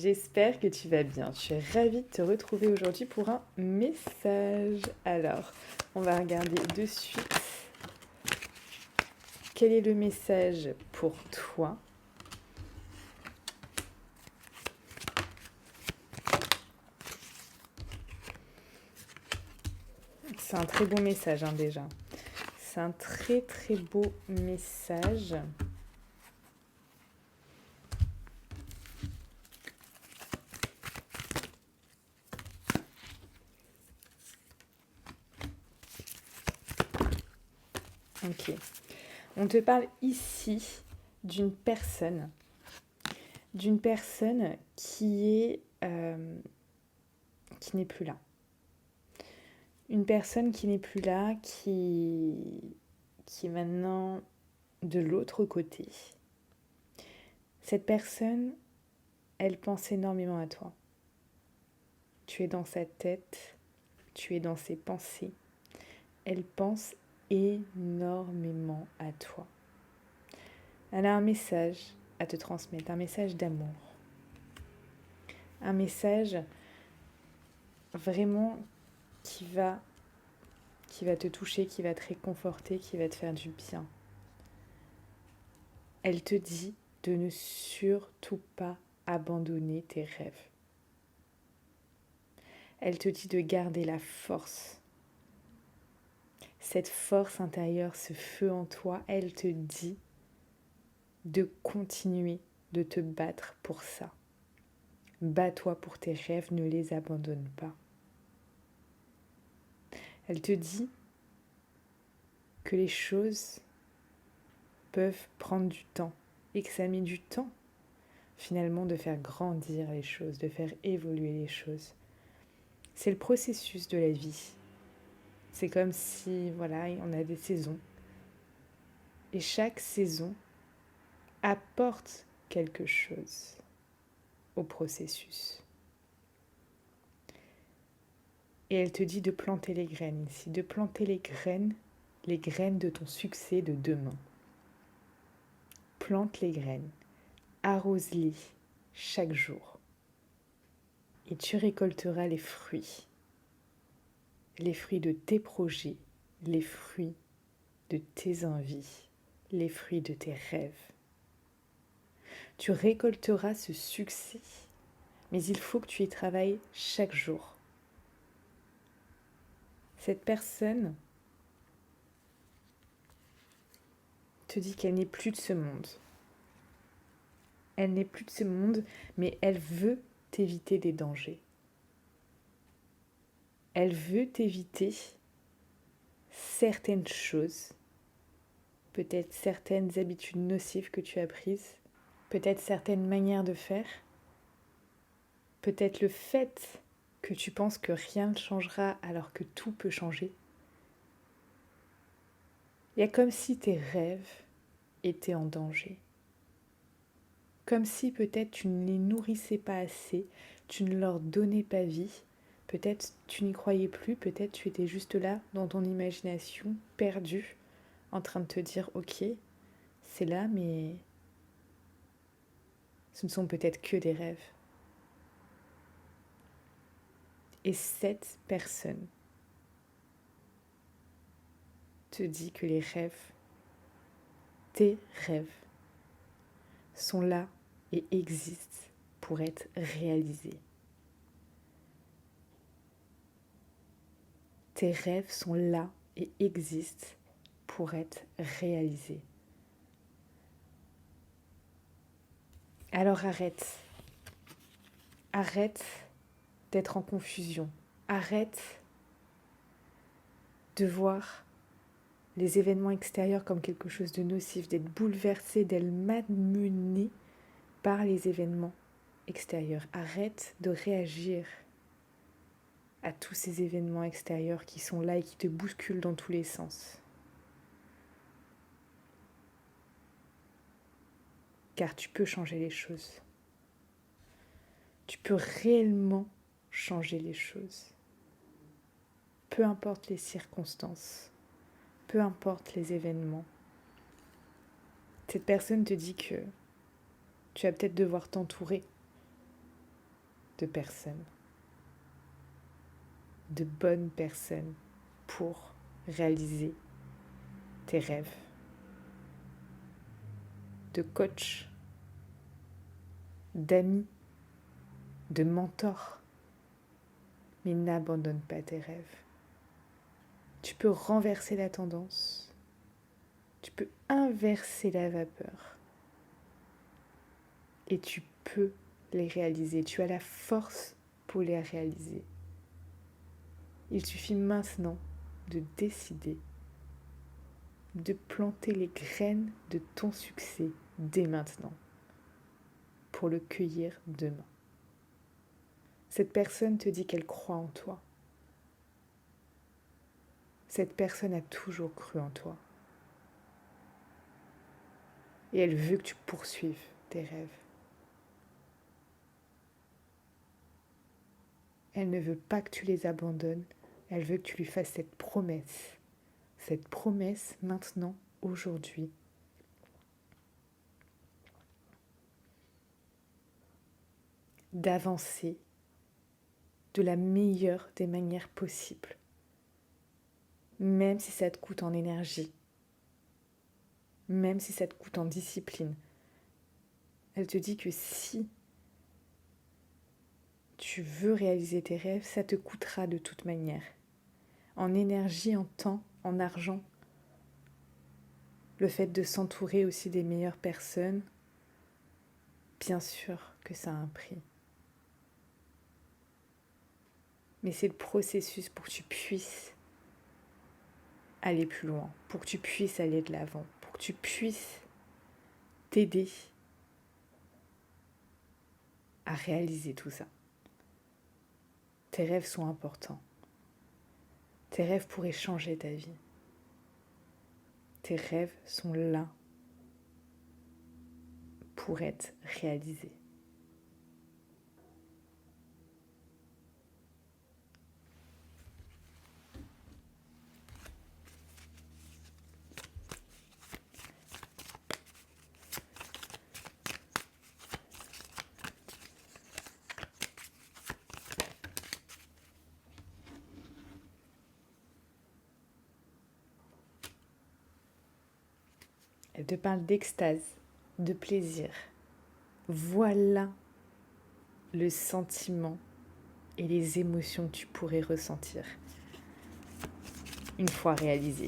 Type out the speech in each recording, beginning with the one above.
J'espère que tu vas bien. Je suis ravie de te retrouver aujourd'hui pour un message. Alors, on va regarder de suite quel est le message pour toi. C'est un très beau message déjà. C'est un très très beau message. Ok. On te parle ici d'une personne qui n'est plus là. Une personne qui n'est plus là, qui est maintenant de l'autre côté. Cette personne, elle pense énormément à toi. Tu es dans sa tête, tu es dans ses pensées. Elle pense énormément à toi. Elle a un message à te transmettre, un message d'amour. Un message vraiment qui va te toucher, qui va te réconforter, qui va te faire du bien. Elle te dit de ne surtout pas abandonner tes rêves. Elle te dit de garder la force. Cette force intérieure, ce feu en toi, elle te dit de continuer de te battre pour ça. Bats-toi pour tes rêves, ne les abandonne pas. Elle te dit que les choses peuvent prendre du temps et que ça met du temps finalement de faire grandir les choses, de faire évoluer les choses. C'est le processus de la vie. C'est comme si, voilà, on a des saisons. Et chaque saison apporte quelque chose au processus. Et elle te dit de planter les graines ici, de planter les graines de ton succès de demain. Plante les graines, arrose-les chaque jour. Et tu récolteras les fruits de tes projets, les fruits de tes envies, les fruits de tes rêves. Tu récolteras ce succès, mais il faut que tu y travailles chaque jour. Cette personne te dit qu'elle n'est plus de ce monde. Elle n'est plus de ce monde, mais elle veut t'éviter des dangers. Elle veut t'éviter certaines choses, peut-être certaines habitudes nocives que tu as prises, peut-être certaines manières de faire, peut-être le fait que tu penses que rien ne changera alors que tout peut changer. Il y a comme si tes rêves étaient en danger. Comme si peut-être tu ne les nourrissais pas assez, tu ne leur donnais pas vie. Peut-être tu n'y croyais plus, peut-être tu étais juste là dans ton imagination, perdu, en train de te dire ok, c'est là mais ce ne sont peut-être que des rêves. Et cette personne te dit que les rêves, tes rêves, sont là et existent pour être réalisés. Tes rêves sont là et existent pour être réalisés. Alors arrête d'être en confusion, arrête de voir les événements extérieurs comme quelque chose de nocif, d'être bouleversé, d'être malmené par les événements extérieurs. Arrête de réagir à tous ces événements extérieurs qui sont là et qui te bousculent dans tous les sens. Car tu peux changer les choses. Tu peux réellement changer les choses. Peu importe les circonstances, peu importe les événements. Cette personne te dit que tu vas peut-être devoir t'entourer de personnes, de bonnes personnes pour réaliser tes rêves, de coach, d'amis, de mentors. Mais n'abandonne pas tes rêves. Tu peux renverser la tendance. Tu peux inverser la vapeur. Et tu peux les réaliser. Tu as la force pour les réaliser. Il suffit maintenant de décider de planter les graines de ton succès dès maintenant pour le cueillir demain. Cette personne te dit qu'elle croit en toi. Cette personne a toujours cru en toi. Et elle veut que tu poursuives tes rêves. Elle ne veut pas que tu les abandonnes. Elle veut que tu lui fasses cette promesse. Cette promesse maintenant, aujourd'hui. D'avancer de la meilleure des manières possibles. Même si ça te coûte en énergie. Même si ça te coûte en discipline. Elle te dit que si tu veux réaliser tes rêves, ça te coûtera de toute manière. En énergie, en temps, en argent. Le fait de s'entourer aussi des meilleures personnes, bien sûr que ça a un prix. Mais c'est le processus pour que tu puisses aller plus loin, pour que tu puisses aller de l'avant, pour que tu puisses t'aider à réaliser tout ça. Tes rêves sont importants. Tes rêves pourraient changer ta vie. Tes rêves sont là pour être réalisés. Elle te parle d'extase, de plaisir. Voilà le sentiment et les émotions que tu pourrais ressentir une fois réalisé.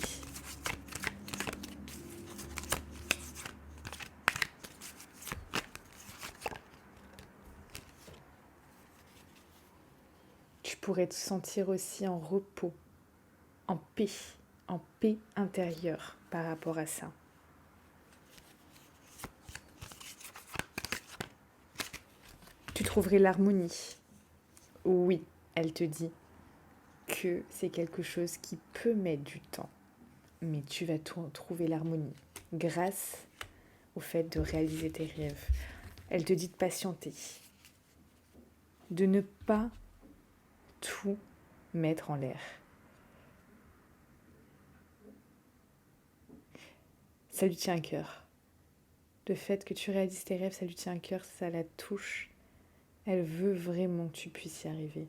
Tu pourrais te sentir aussi en repos, en paix intérieure par rapport à ça. Tu trouverais l'harmonie. Oui, elle te dit que c'est quelque chose qui peut mettre du temps, mais tu vas trouver l'harmonie grâce au fait de réaliser tes rêves. Elle te dit de patienter, de ne pas tout mettre en l'air. Ça lui tient à cœur. Le fait que tu réalises tes rêves, ça lui tient à cœur, ça la touche. Elle veut vraiment que tu puisses y arriver.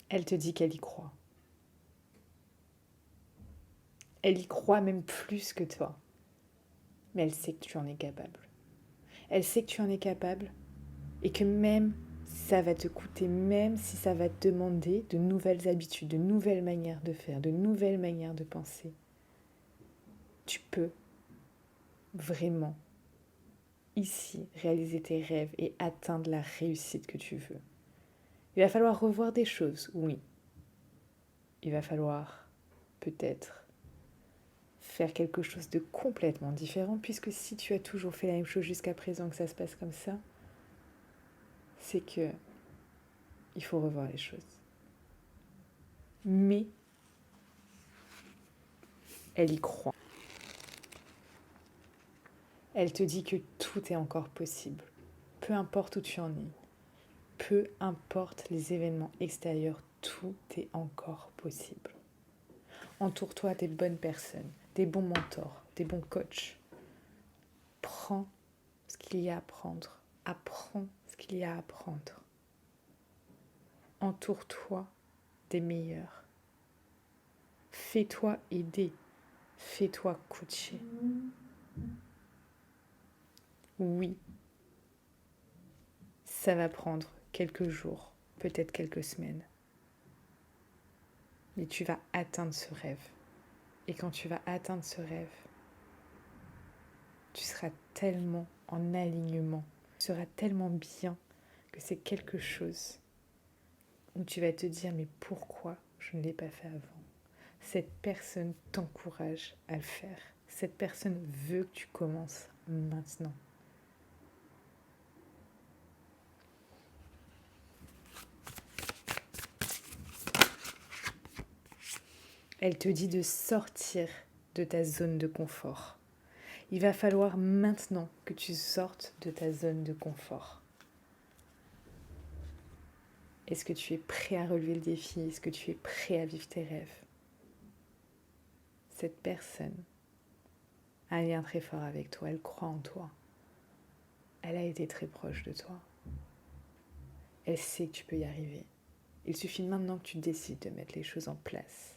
Elle te dit qu'elle y croit. Elle y croit même plus que toi. Mais elle sait que tu en es capable. Elle sait que tu en es capable et que même si ça va te coûter, même si ça va te demander de nouvelles habitudes, de nouvelles manières de faire, de nouvelles manières de penser, tu peux vraiment ici réaliser tes rêves et atteindre la réussite que tu veux. Il va falloir revoir des choses, oui. Il va falloir peut-être faire quelque chose de complètement différent, puisque si tu as toujours fait la même chose jusqu'à présent, que ça se passe comme ça, c'est que il faut revoir les choses. Mais elle y croit. Elle te dit que tout est encore possible, peu importe où tu en es, peu importe les événements extérieurs, tout est encore possible. Entoure-toi des bonnes personnes, des bons mentors, des bons coachs. Prends ce qu'il y a à apprendre. Apprends ce qu'il y a à apprendre. Entoure-toi des meilleurs. Fais-toi aider. Fais-toi coacher. Oui, ça va prendre quelques jours, peut-être quelques semaines. Mais tu vas atteindre ce rêve. Et quand tu vas atteindre ce rêve, tu seras tellement en alignement, tu seras tellement bien que c'est quelque chose où tu vas te dire mais pourquoi je ne l'ai pas fait avant? Cette personne t'encourage à le faire. Cette personne veut que tu commences maintenant. Elle te dit de sortir de ta zone de confort. Il va falloir maintenant que tu sortes de ta zone de confort. Est-ce que tu es prêt à relever le défi? Est-ce que tu es prêt à vivre tes rêves? Cette personne a un lien très fort avec toi, elle croit en toi. Elle a été très proche de toi. Elle sait que tu peux y arriver. Il suffit maintenant que tu décides de mettre les choses en place.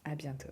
À bientôt.